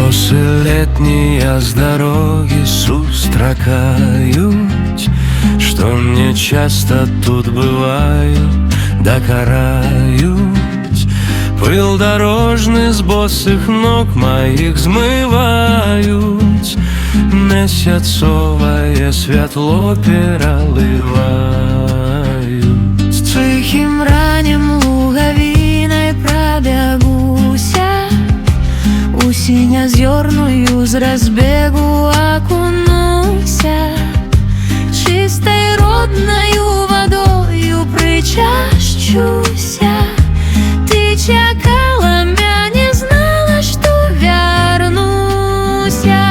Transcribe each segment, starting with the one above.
Росы летние с дороги сустракаюць, што мне часто тут бываю, да караюць. Пыл дорожны з босых ног моих змываюць, месяцовае святло пералываюць. Ціхім раннім лугавінай прабягуся, у сіня-зёрную з разбегу акунуся, чистой родною водою причащуся. Ты чакала мяне, знала, што вярнуся.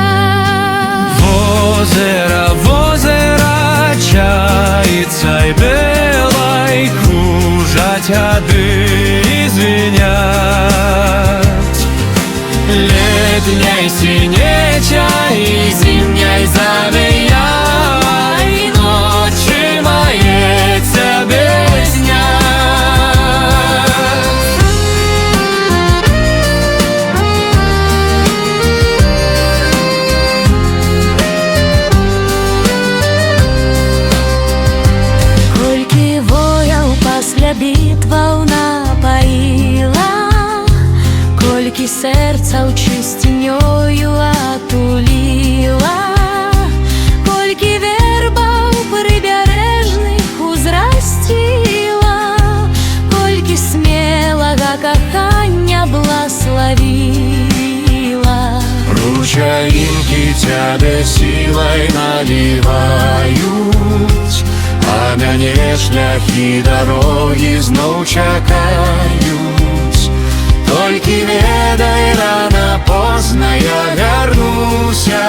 Возера, возера, чаицей белой кружать ады и звенять. Летней синечай и зимней завеяй, ночи мается без дня. Колькі вояў пасля бітваў напаіла, колькі сэрцаў чысцінёю атуліла, колькі вербаў прыбярэжных узрасціла, колькі смелага кахання блаславіла. Ручаінкі цябе сілай наліваюць, а мяне шляхі дарогі зноў чакаюць. Толькі ведай, рана позна я вярнуся,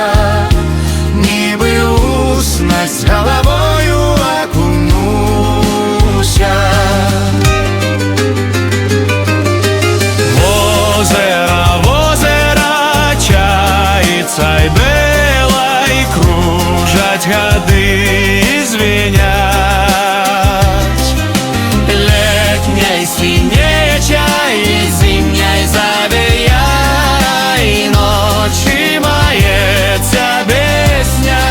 нібы уснасць головою акунуся. Возера, возера, чаицей белой кружать гады и звенять. Летней синечай и зимней завеяй, ночи мается без дня.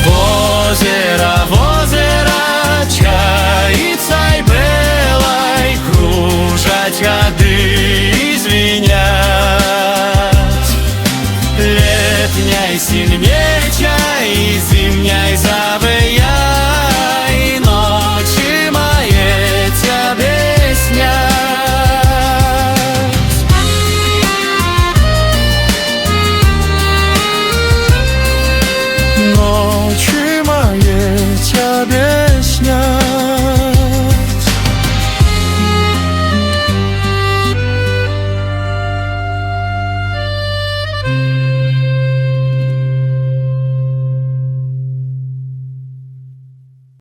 Возера, возера, чаицей белой кружать годы и звенять. Летней синечай и зимней завеяй.